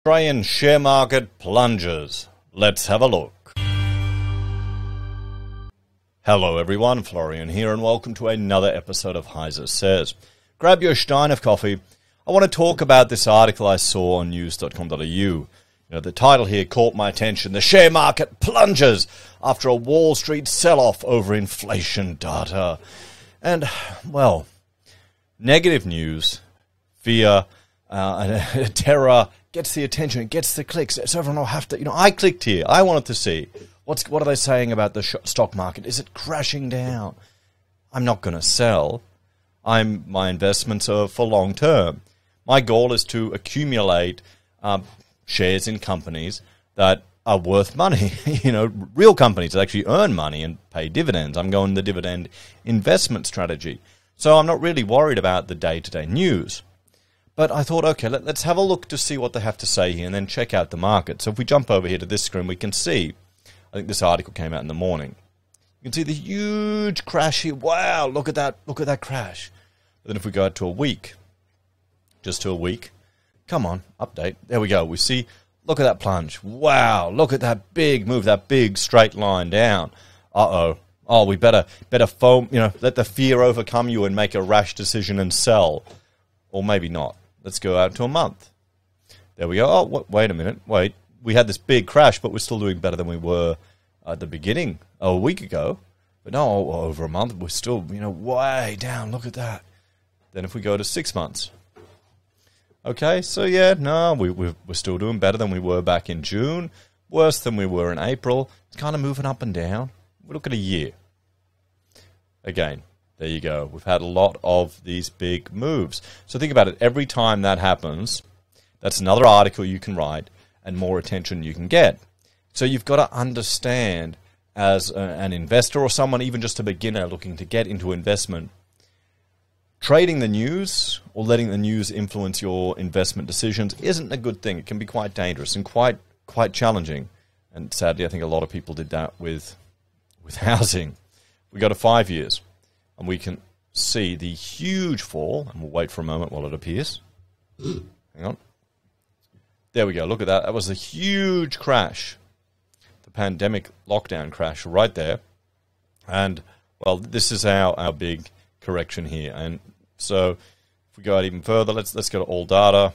Australian share market plunges. Let's have a look. Hello everyone, Florian here and welcome to another episode of HeiseSays. Grab your stein of coffee. I want to talk about this article I saw on news.com.au. The title here caught my attention. The share market plunges after a Wall Street sell-off over inflation data. And, well, negative news, fear, terror gets the attention, it gets the clicks. So everyone will have to, I clicked here. I wanted to see what are they saying about the stock market. Is it crashing down? I'm not going to sell. My investments are for long term. My goal is to accumulate shares in companies that are worth money, real companies that actually earn money and pay dividends. I'm going the dividend investment strategy. So I'm not really worried about the day-to-day news. But I thought, okay, let's have a look to see what they have to say here and then check out the market. So if we jump over here to this screen, we can see, I think this article came out in the morning. You can see the huge crash here. Wow, look at that crash. But then if we go out to a week, just to a week, come on, update. There we go. We see, look at that plunge. Wow, look at that big move, that big straight line down. Uh-oh. Oh, we better foam, let the fear overcome you and make a rash decision and sell. Or maybe not. Let's go out to a month. There we go. Oh, wait a minute. Wait. We had this big crash, but we're still doing better than we were at the beginning, a week ago. But no, over a month, we're still, way down. Look at that. Then if we go to 6 months. Okay, so yeah, no, we're still doing better than we were back in June. Worse than we were in April. It's kind of moving up and down. We look at a year. Again, there you go. We've had a lot of these big moves. So think about it. Every time that happens, that's another article you can write and more attention you can get. So you've got to understand as an investor or someone, even just a beginner looking to get into investment, trading the news or letting the news influence your investment decisions isn't a good thing. It can be quite dangerous and quite challenging. And sadly, I think a lot of people did that with housing. We go to 5 years. And we can see the huge fall, and we'll wait for a moment while it appears. Hang on. There we go. Look at that. That was a huge crash. The pandemic lockdown crash right there. And, well, this is our big correction here. And so if we go out even further, let's go to all data.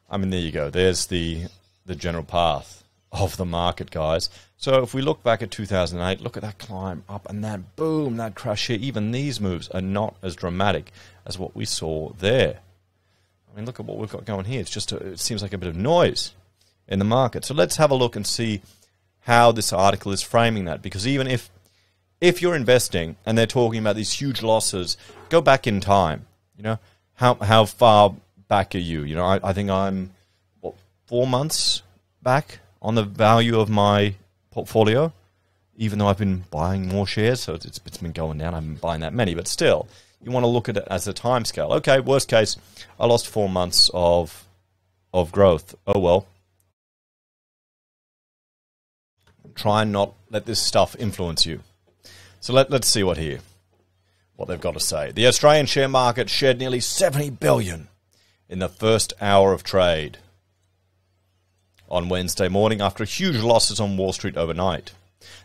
I mean, there you go. There's the general path of the market, guys. So if we look back at 2008, look at that climb up and that boom, that crash here. Even these moves are not as dramatic as what we saw there. I mean, look at what we've got going here. It's just it seems like a bit of noise in the market. So let's have a look and see how this article is framing that. Because even if you're investing and they're talking about these huge losses, go back in time. How far back are you? I think I'm 4 months back on the value of my portfolio, even though I've been buying more shares, so it's been going down. I haven't been buying that many, but still, you want to look at it as a time scale. Okay, worst case, I lost 4 months of growth. Oh well. Try and not let this stuff influence you. So let's see what they've got to say. The Australian share market shed nearly 70 billion in the first hour of trade on Wednesday morning after huge losses on Wall Street overnight.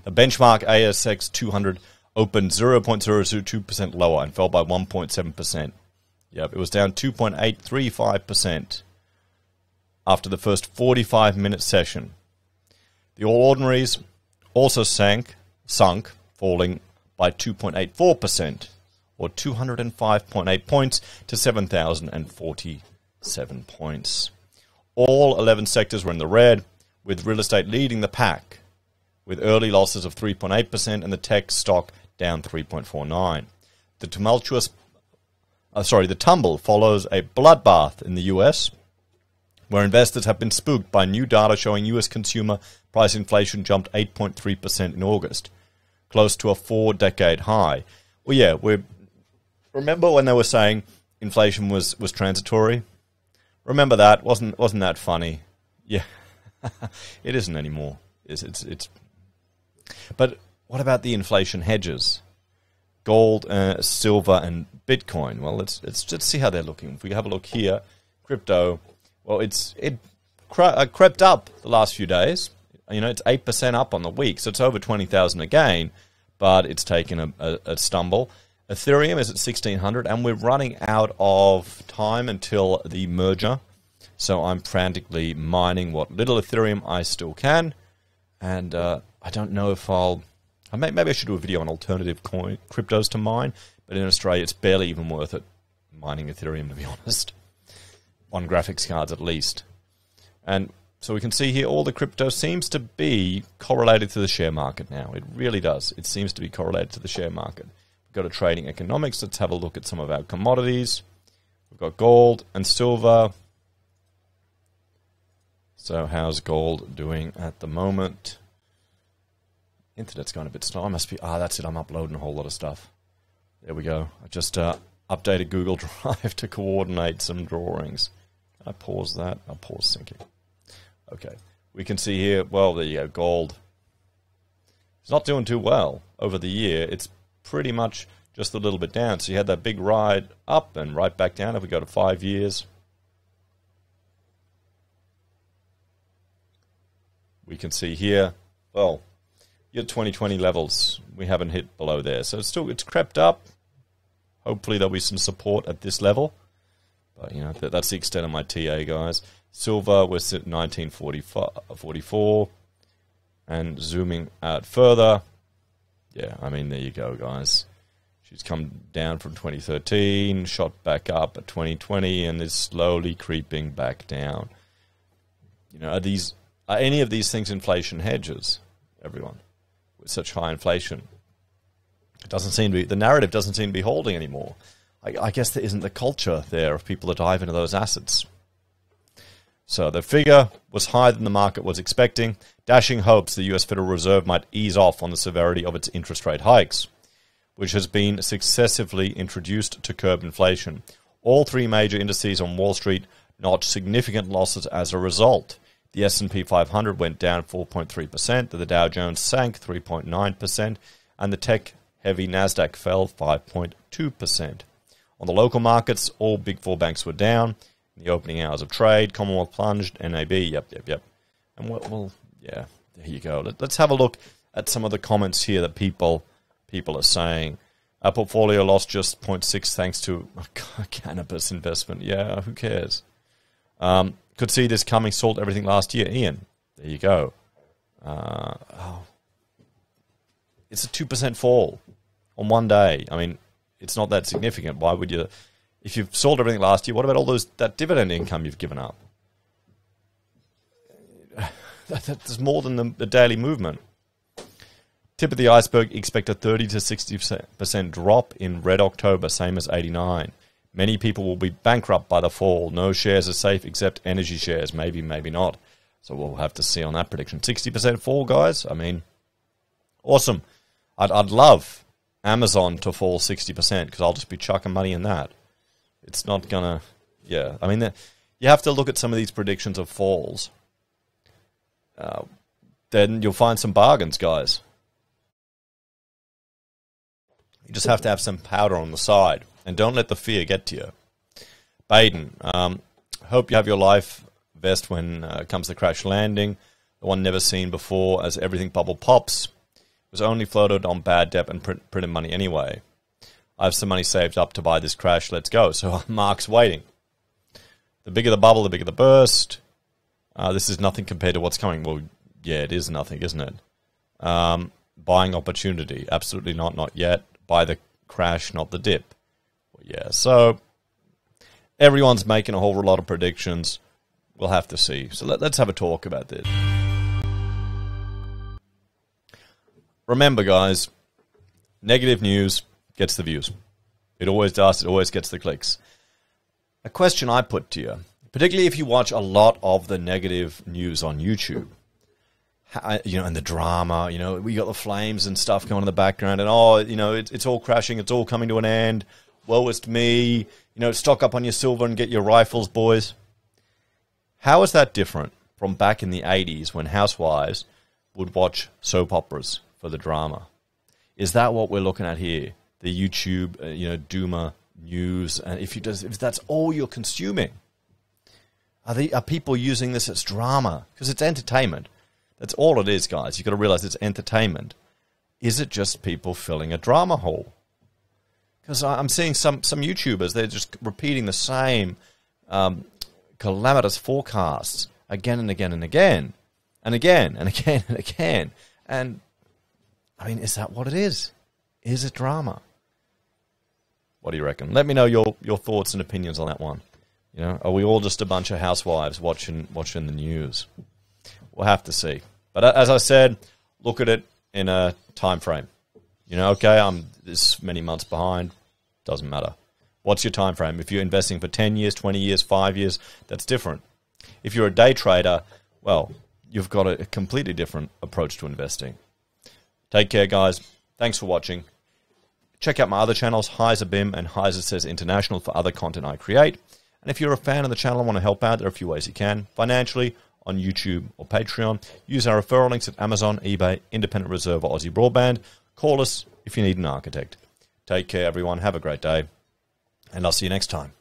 The benchmark ASX 200 opened 0.002% lower and fell by 1.7%. Yep, it was down 2.835% after the first 45-minute session. The All Ordinaries also sunk, falling by 2.84%, or 205.8 points to 7,047 points. All 11 sectors were in the red, with real estate leading the pack, with early losses of 3.8% and the tech stock down 3.49%. The tumble follows a bloodbath in the US, where investors have been spooked by new data showing US consumer price inflation jumped 8.3% in August, close to a 4-decade high. Well, yeah, remember when they were saying inflation was transitory? Remember that? Wasn't that funny? Yeah, it isn't anymore. It's. But what about the inflation hedges? Gold, silver, and Bitcoin. Well, let's see how they're looking. If we have a look here, crypto. Well, crept up the last few days. It's 8% up on the week, so it's over 20,000 again, but it's taken a stumble. Ethereum is at 1,600, and we're running out of time until the merger. So I'm frantically mining what little Ethereum I still can, and I don't know if maybe I should do a video on alternative cryptos to mine, but in Australia it's barely even worth it mining Ethereum, to be honest, on graphics cards at least. And so we can see here all the crypto seems to be correlated to the share market now. It really does. It seems to be correlated to the share market. We've got a trading economics. Let's have a look at some of our commodities. We've got gold and silver. So how's gold doing at the moment? Internet's going a bit slow. I must be... that's it. I'm uploading a whole lot of stuff. There we go. I just updated Google Drive to coordinate some drawings. Can I pause that? I'll pause syncing. Okay. We can see here, well, there you go, gold. It's not doing too well over the year. It's pretty much just a little bit down. So you had that big ride up and right back down if we go to 5 years. We can see here, well, your 2020 levels, we haven't hit below there. So it's crept up. Hopefully there'll be some support at this level. But, that's the extent of my TA, guys. Silver, we're at 1944. And zooming out further, yeah, there you go, guys. She's come down from 2013, shot back up at 2020, and is slowly creeping back down. Are any of these things inflation hedges, everyone? With such high inflation, the narrative doesn't seem to be holding anymore. I guess there isn't the culture there of people to dive into those assets. So the figure was higher than the market was expecting, dashing hopes the US Federal Reserve might ease off on the severity of its interest rate hikes, which has been successively introduced to curb inflation. All three major indices on Wall Street notched significant losses as a result. The S&P 500 went down 4.3%, the Dow Jones sank 3.9%, and the tech-heavy Nasdaq fell 5.2%. On the local markets, all big four banks were down. In the opening hours of trade, Commonwealth plunged, NAB, yep. And well, yeah, there you go. Let's have a look at some of the comments here that people are saying. Our portfolio lost just 0.6 thanks to a cannabis investment. Yeah, who cares? Could see this coming, sold everything last year. Ian, there you go. It's a 2% fall on one day. It's not that significant. Why would you... If you've sold everything last year, what about that dividend income you've given up? That's more than the daily movement. Tip of the iceberg, expect a 30 to 60% drop in red October, same as 89. Many people will be bankrupt by the fall. No shares are safe except energy shares. Maybe, maybe not. So we'll have to see on that prediction. 60% fall, guys. Awesome. I'd love Amazon to fall 60% because I'll just be chucking money in that. It's not going to... Yeah, you have to look at some of these predictions of falls. Then you'll find some bargains, guys. You just have to have some powder on the side. And don't let the fear get to you. Baden, hope you have your life vest when it comes to crash landing. The one never seen before as everything bubble pops. It was only floated on bad debt and printed money anyway. I have some money saved up to buy this crash. Let's go. So Mark's waiting. The bigger the bubble, the bigger the burst. This is nothing compared to what's coming. Well, yeah, it is nothing, isn't it? Buying opportunity. Absolutely not yet. Buy the crash, not the dip. Well, yeah, so everyone's making a whole lot of predictions. We'll have to see. So let's have a talk about this. Remember, guys, negative news gets the views. It always does. It always gets the clicks. A question I put to you, particularly if you watch a lot of the negative news on YouTube, and the drama, we got the flames and stuff going in the background, and it's all crashing, it's all coming to an end. Woe is me. Stock up on your silver and get your rifles, boys. How is that different from back in the 80s when housewives would watch soap operas for the drama? Is that what we're looking at here? The YouTube, doomer news, and if that's all you're consuming, Are people using this as drama? Because it's entertainment. That's all it is, guys. You've got to realize it's entertainment. Is it just people filling a drama hole? Because I'm seeing some YouTubers, they're just repeating the same calamitous forecasts again and again and again. And again and again and again. And, I mean, is that what it is? Is it drama? What do you reckon? Let me know your thoughts and opinions on that one. You know, are we all just a bunch of housewives watching the news? We'll have to see. But as I said, look at it in a time frame. You know, okay, I'm this many months behind. Doesn't matter. What's your time frame? If you're investing for 10 years, 20 years, 5 years, that's different. If you're a day trader, well, you've got a completely different approach to investing. Take care, guys. Thanks for watching. Check out my other channels, Heise BIM and HeiseSays International, for other content I create. And if you're a fan of the channel and want to help out, there are a few ways you can. Financially, on YouTube or Patreon. Use our referral links at Amazon, eBay, Independent Reserve, or AussieBroadband. Call us if you need an architect. Take care, everyone. Have a great day. And I'll see you next time.